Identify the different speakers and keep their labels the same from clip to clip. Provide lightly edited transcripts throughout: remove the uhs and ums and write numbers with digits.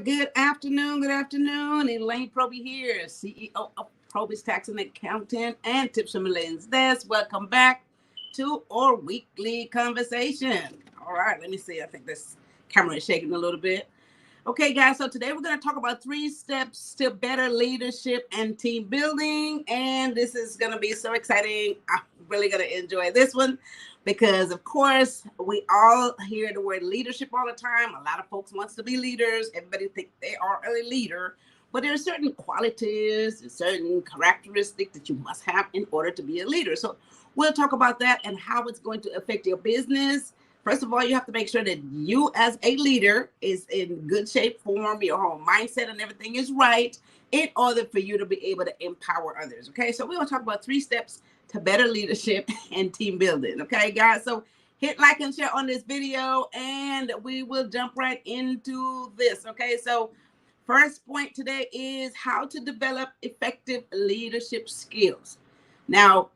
Speaker 1: Good afternoon. Good afternoon. Elaine Proby here, CEO of Proby's Tax and Accountant and Tips from Elaine's Desk. Welcome back to our weekly conversation. All right, let me see. I think this camera is shaking a little bit. Okay, guys, so today we're going to talk about 3 steps to better leadership and team building. And this is going to be so exciting. I'm really going to enjoy this one because, of course, we all hear the word leadership all the time. A lot of folks want to be leaders. Everybody thinks they are a leader. But there are certain qualities and certain characteristics that you must have in order to be a leader. So we'll talk about that and how it's going to affect your business. First of all, you have to make sure that you as a leader is in good shape, form, your whole mindset and everything is right in order for you to be able to empower others. Okay, so we're going to talk about 3 steps to better leadership and team building. Okay, guys, so hit like and share on this video and we will jump right into this. Okay, so first point today is how to develop effective leadership skills. Now,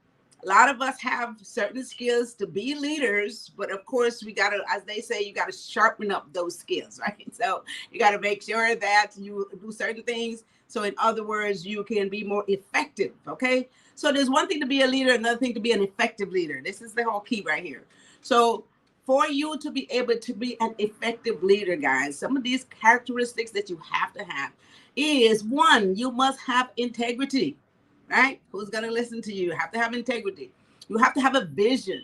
Speaker 1: a lot of us have certain skills to be leaders, but of course we got to, as they say, you got to sharpen up those skills, right? So you got to make sure that you do certain things. So in other words, you can be more effective, okay? So there's one thing to be a leader, another thing to be an effective leader. This is the whole key right here. So for you to be able to be an effective leader, guys, some of these characteristics that you have to have is, 1, you must have integrity. Right? Who's going to listen to you? You have to have integrity. You have to have a vision.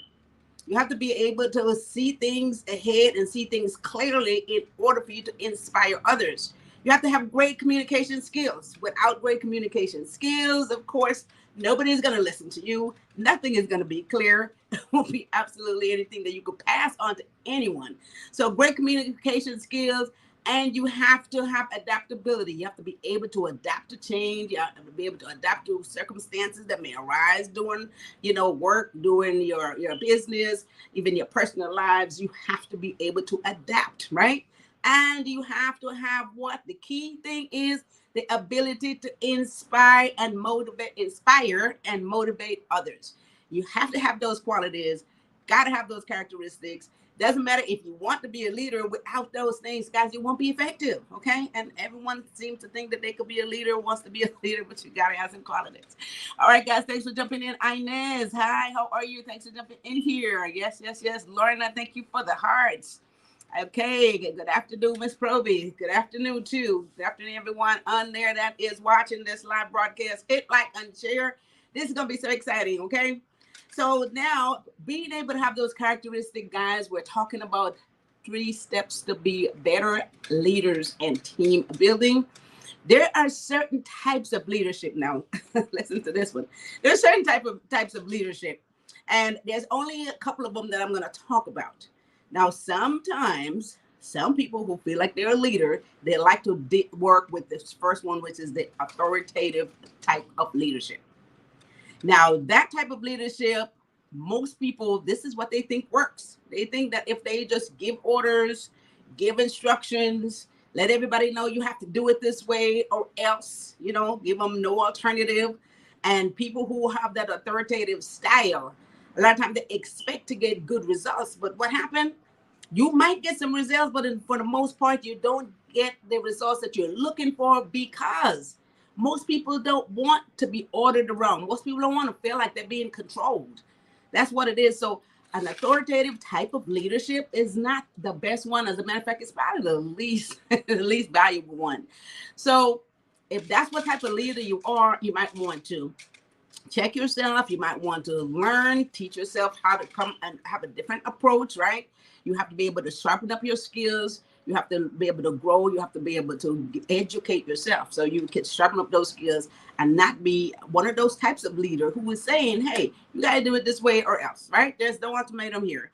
Speaker 1: You have to be able to see things ahead and see things clearly in order for you to inspire others. You have to have great communication skills. Without great communication skills, of course, nobody is going to listen to you. Nothing is going to be clear. It won't be absolutely anything that you could pass on to anyone. So great communication skills. And you have to have adaptability. You have to be able to adapt to change. You have to be able to adapt to circumstances that may arise during, work, doing your business, even your personal lives. You have to be able to adapt, right? And you have to have what? The key thing is the ability to inspire and motivate others. You have to have those qualities, got to have those characteristics. Doesn't matter if you want to be a leader without those things, guys, you won't be effective, okay? And everyone seems to think that they could be a leader, wants to be a leader, but you got to have some qualities. All right, guys, thanks for jumping in. Inez, hi, how are you? Thanks for jumping in here. Yes. Lorna, thank you for the hearts. Okay, good afternoon, Miss Proby. Good afternoon, too. Good afternoon, everyone on there that is watching this live broadcast. Hit like and share. This is going to be so exciting, okay? So now, being able to have those characteristics, guys, we're talking about 3 steps to be better leaders and team building. There are certain types of leadership now. Listen to this one. There are certain types of leadership, and there's only a couple of them that I'm going to talk about. Now, sometimes some people who feel like they're a leader, they like to work with this first one, which is the authoritative type of leadership. Now, that type of leadership, most people, this is what they think works. They think that if they just give orders, give instructions, let everybody know you have to do it this way or else, give them no alternative. And people who have that authoritative style, a lot of times they expect to get good results. But what happened? You might get some results, but for the most part, you don't get the results that you're looking for because most people don't want to be ordered around. Most people don't want to feel like they're being controlled. That's what it is. So an authoritative type of leadership is not the best one. As a matter of fact, it's probably the least valuable one. So if that's what type of leader you are, you might want to check yourself. You might want to learn, teach yourself how to come and have a different approach, right? You have to be able to sharpen up your skills. You have to be able to grow. You have to be able to educate yourself so you can sharpen up those skills and not be one of those types of leader who is saying, hey, you got to do it this way or else, right? There's no ultimatum here.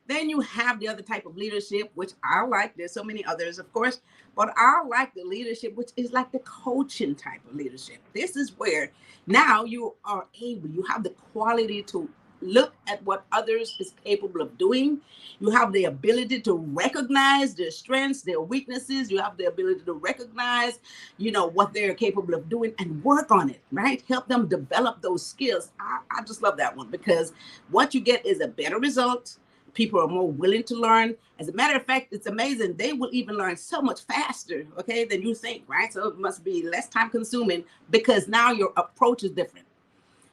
Speaker 1: Then you have the other type of leadership, which I like. There's so many others, of course, but I like the leadership, which is like the coaching type of leadership. This is where now you are able, you have the quality to look at what others is capable of doing. You have the ability to recognize their strengths, their weaknesses. You have the ability to recognize, what they're capable of doing and work on it, right? Help them develop those skills. I just love that one because what you get is a better result. People are more willing to learn. As a matter of fact, it's amazing. They will even learn so much faster, okay, than you think, right? So it must be less time consuming because now your approach is different.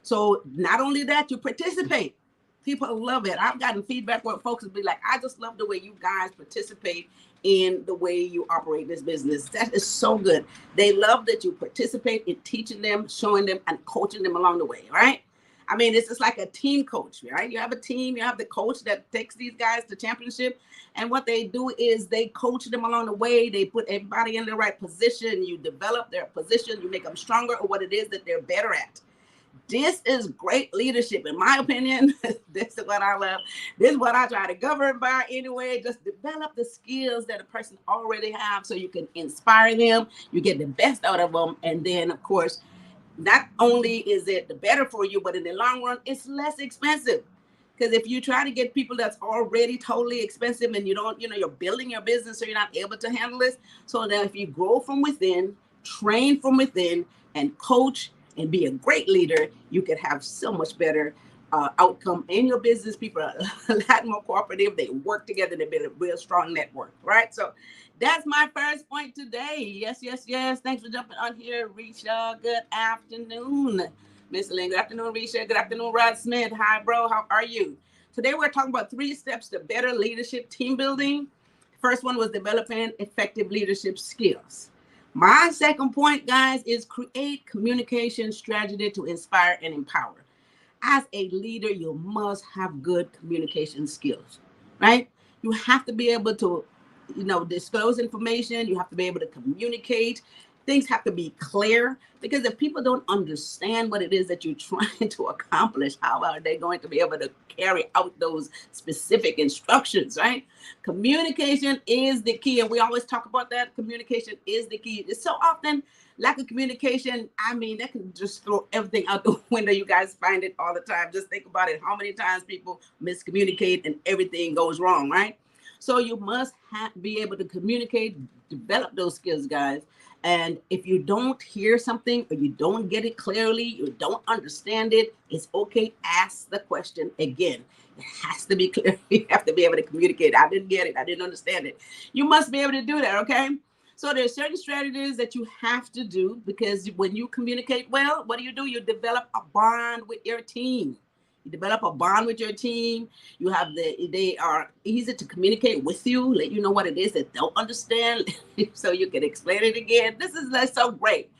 Speaker 1: So not only that, you participate. People love it. I've gotten feedback where folks will be like, I just love the way you guys participate in the way you operate this business. That is so good. They love that you participate in teaching them, showing them, and coaching them along the way, right? I mean, it's just like a team coach, right? You have a team, you have the coach that takes these guys to championship. And what they do is they coach them along the way. They put everybody in the right position. You develop their position. You make them stronger or what it is that they're better at. This is great leadership, in my opinion. This is what I love. This is what I try to govern by anyway. Just develop the skills that a person already have so you can inspire them. You get the best out of them. And then, of course, not only is it the better for you, but in the long run, it's less expensive. Because if you try to get people that's already totally expensive and you don't, you're building your business so you're not able to handle this. So that if you grow from within, train from within, and coach and be a great leader, you could have so much better outcome in your business. People are a lot more cooperative. They work together. They build a real strong network, right? So that's my first point today. Yes, yes, yes. Thanks for jumping on here, Risha. Good afternoon, Miss Elaine. Good afternoon, Risha. Good afternoon, Rod Smith. Hi, bro. How are you? Today we're talking about 3 steps to better leadership team building. First one was developing effective leadership skills. My second point, guys, is create communication strategy to inspire and empower. As a leader, you must have good communication skills, right? You have to be able to, disclose information. You have to be able to communicate. Things have to be clear, because if people don't understand what it is that you're trying to accomplish, how are they going to be able to carry out those specific instructions, right? Communication is the key. And we always talk about that. Communication is the key. It's so often lack of communication. I mean, that can just throw everything out the window. You guys find it all the time. Just think about it. How many times people miscommunicate and everything goes wrong, right? So you must be able to communicate, develop those skills, guys. And if you don't hear something or you don't get it clearly, you don't understand it, it's okay. Ask the question again. It has to be clear. You have to be able to communicate. I didn't get it. I didn't understand it. You must be able to do that, okay? So there's certain strategies that you have to do, because when you communicate well, what do? You develop a bond with your team. You develop a bond with your team. They are easy to communicate with you, let you know what it is that don't understand, so you can explain it again. This is so great.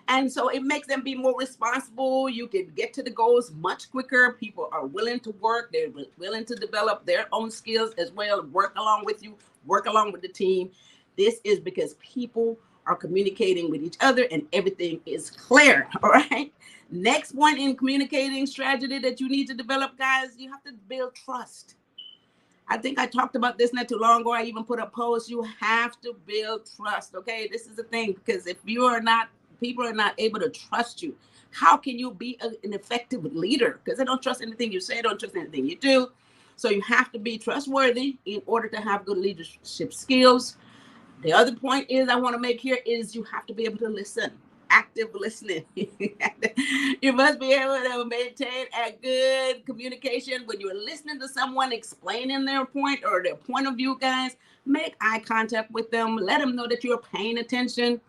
Speaker 1: And so it makes them be more responsible. You can get to the goals much quicker. People are willing to work. They're willing to develop their own skills as well, work along with you, work along with the team. This is because people are communicating with each other and everything is clear, all right? Next point in communicating strategy that you need to develop, guys, you have to build trust. I think I talked about this not too long ago. I even put a post. You have to build trust, okay? This is the thing, because if people are not able to trust you, how can you be an effective leader? Because they don't trust anything you say, don't trust anything you do. So you have to be trustworthy in order to have good leadership skills. The other point is I want to make here is you have to be able to listen. Active listening. You must be able to maintain a good communication when you're listening to someone explaining their point or their point of view, guys. Make eye contact with them. Let them know that you're paying attention.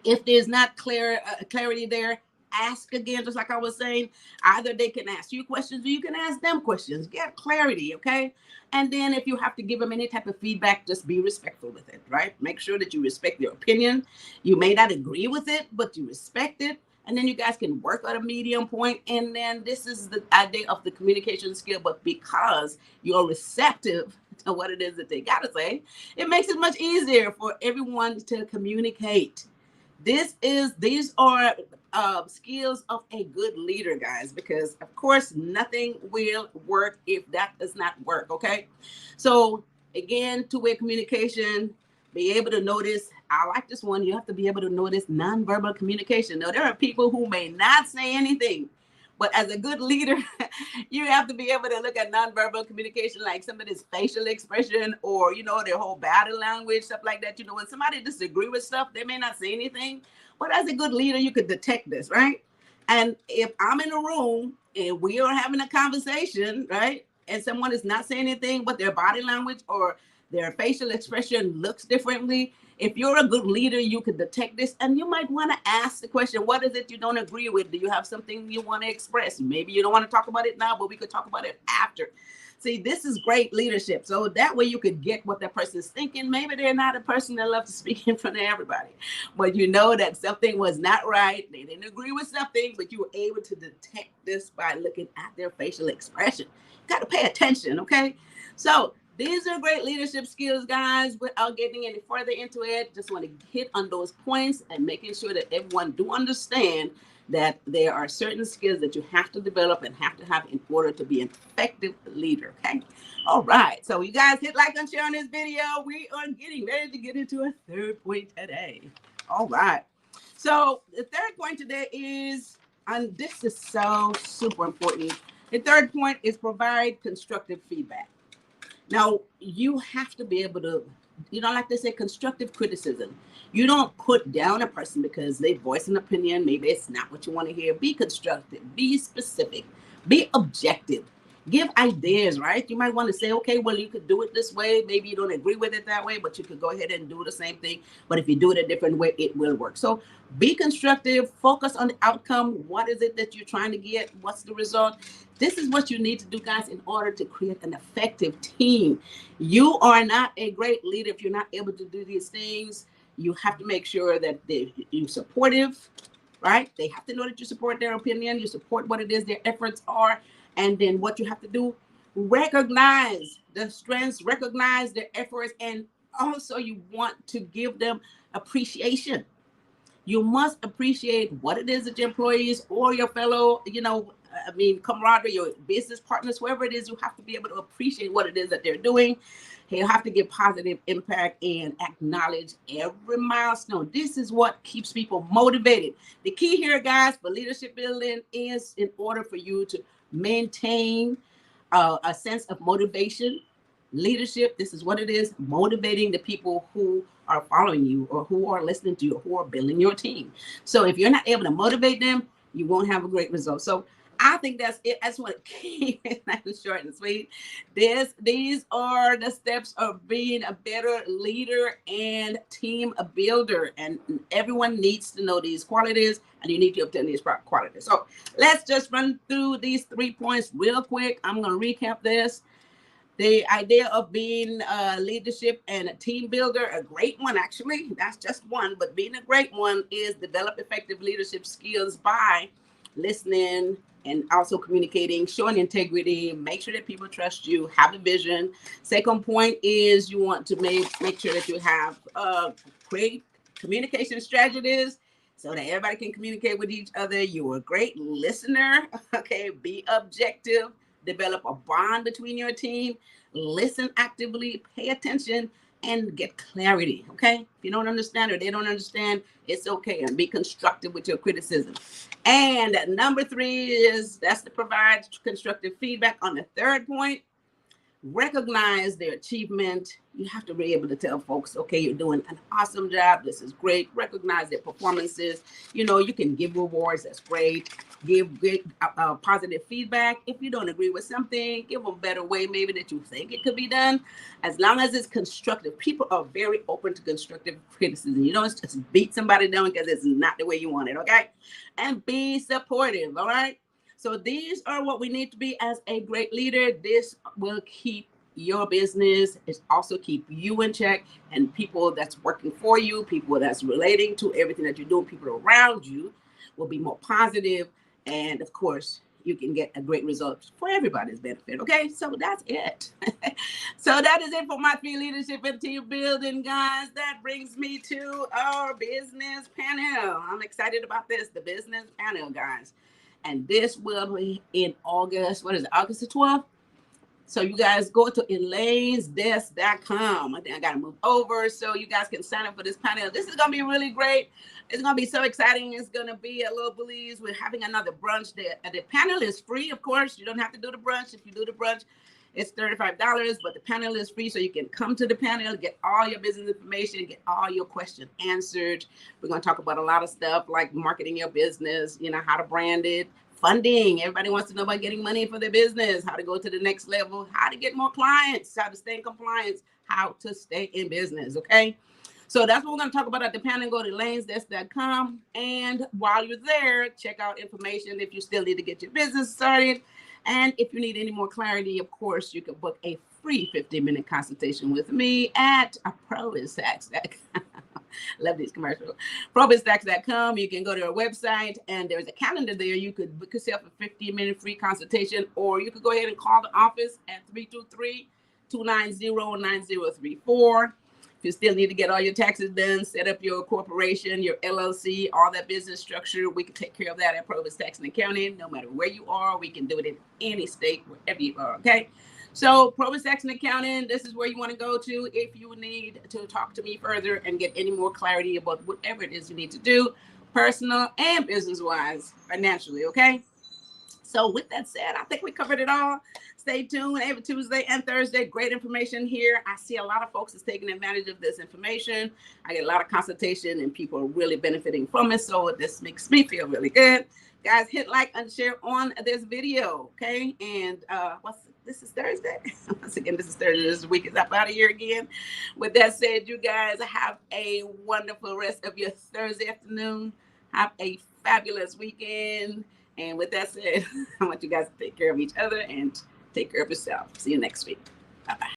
Speaker 1: If there's not clarity there, ask again, just like I was saying. Either they can ask you questions or you can ask them questions. Get clarity, okay? And then if you have to give them any type of feedback, just be respectful with it, right? Make sure that you respect their opinion. You may not agree with it, but you respect it. And then you guys can work at a medium point. And then this is the idea of the communication skill. But because you're receptive to what it is that they got to say, it makes it much easier for everyone to communicate. These are skills of a good leader, guys, because of course nothing will work if that does not work. Okay, so again, two-way communication, be able to notice. I like this one. You have to be able to notice nonverbal communication. Now, there are people who may not say anything, but as a good leader, you have to be able to look at nonverbal communication, like somebody's facial expression or, their whole body language, stuff like that. When somebody disagree with stuff, they may not say anything, but as a good leader, you could detect this, right? And if I'm in a room and we are having a conversation, right? and someone is not saying anything, but their body language or their facial expression looks differently, if you're a good leader, you can detect this, and you might want to ask the question, what is it you don't agree with? Do you have something you want to express? Maybe you don't want to talk about it now, but we could talk about it after. See, this is great leadership. So that way you could get what that person is thinking. Maybe they're not a person that loves to speak in front of everybody, but you know that something was not right. They didn't agree with something, but you were able to detect this by looking at their facial expression. You got to pay attention, okay? So these are great leadership skills, guys. Without getting any further into it, just want to hit on those points and making sure that everyone do understand that there are certain skills that you have to develop and have to have in order to be an effective leader, okay? All right, so you guys hit like and share on this video. We are getting ready to get into a third point today. All right, so the third point today is, and this is so super important, the third point is provide constructive feedback. Now, you have to be able to, like they say, constructive criticism. You don't put down a person because they voice an opinion. Maybe it's not what you want to hear. Be constructive, be specific, be objective, give ideas, right? You might want to say, okay, well, you could do it this way. Maybe you don't agree with it that way, but you could go ahead and do the same thing. But if you do it a different way, it will work. So be constructive, focus on the outcome. What is it that you're trying to get? What's the result? This is what you need to do, guys, in order to create an effective team. You are not a great leader if you're not able to do these things. You have to make sure that you're supportive, right? They have to know that you support their opinion, you support what it is their efforts are, and then what you have to do, recognize the strengths, recognize their efforts, and also you want to give them appreciation. You must appreciate what it is that your employees or your fellow, camaraderie, your business partners, whoever it is, you have to be able to appreciate what it is that they're doing. You have to give positive impact and acknowledge every milestone. This is what keeps people motivated. The key here, guys, for leadership building is in order for you to maintain a sense of motivation. Leadership, this is what it is, motivating the people who are following you or who are listening to you or who are building your team. So if you're not able to motivate them, you won't have a great result. So I think that's it. I just want to keep it nice and short and sweet. These are the steps of being a better leader and team builder. And everyone needs to know these qualities, and you need to obtain these qualities. So let's just run through these 3 points real quick. I'm going to recap this. The idea of being a leadership and a team builder, a great one, actually, that's just one, but being a great one is develop effective leadership skills by listening and also communicating, showing integrity, make sure that people trust you, have a vision. Second point is you want to make sure that you have great communication strategies so that everybody can communicate with each other. You're a great listener, okay? Be objective. Develop a bond between your team, listen actively, pay attention, and get clarity, okay? If you don't understand or they don't understand, it's okay, and be constructive with your criticism. And number 3 is, that's to provide constructive feedback. On the third point, recognize their achievement. You have to be able to tell folks, okay, you're doing an awesome job. This is great. Recognize their performances. You can give rewards. That's great. Give good positive feedback. If you don't agree with something, give them a better way maybe that you think it could be done. As long as it's constructive, people are very open to constructive criticism. You don't just beat somebody down because it's not the way you want it, okay? And be supportive, all right? So these are what we need to be as a great leader. This will keep your business, it also keep you in check, and people that's working for you, people that's relating to everything that you're doing, people around you will be more positive. And of course, you can get a great result for everybody's benefit. Okay, so that's it. So that is it for my 3 leadership and team building, guys. That brings me to our business panel. I'm excited about this, the business panel, guys. And this will be in August. What is it? August the 12th. So you guys go to elainesdesk.com. I think I got to move over so you guys can sign up for this panel. This is going to be really great. It's going to be so exciting. It's going to be a little breeze. We're having another brunch there. The panel is free, of course. You don't have to do the brunch. If you do the brunch, it's $35, but the panel is free. So you can come to the panel, get all your business information, get all your questions answered. We're going to talk about a lot of stuff like marketing your business, how to brand it, funding. Everybody wants to know about getting money for their business, how to go to the next level, how to get more clients, how to stay in compliance, how to stay in business, okay? So that's what we're going to talk about at the panel. Go to elainesdesk.com. And while you're there, check out information if you still need to get your business started. And if you need any more clarity, of course, you can book a free 15-minute consultation with me at PROBY'S. Love these commercials. PROBY'S.com. You can go to our website and there's a calendar there. You could book yourself a 15-minute free consultation, or you could go ahead and call the office at 323-290-9034. If you still need to get all your taxes done, set up your corporation, your LLC, all that business structure, we can take care of that at PROBY'S Tax and Accounting. No matter where you are, we can do it in any state, wherever you are, okay? So PROBY'S Tax and Accounting, this is where you want to go to if you need to talk to me further and get any more clarity about whatever it is you need to do, personal and business-wise, financially, okay? So with that said, I think we covered it all. Stay tuned every Tuesday and Thursday. Great information here. I see a lot of folks is taking advantage of this information. I get a lot of consultation and people are really benefiting from it. So this makes me feel really good. Guys, hit like and share on this video, okay? And this is Thursday. Once again, this is Thursday. This week is up out of here again. With that said, you guys have a wonderful rest of your Thursday afternoon. Have a fabulous weekend. And with that said, I want you guys to take care of each other and take care of yourself. See you next week. Bye-bye.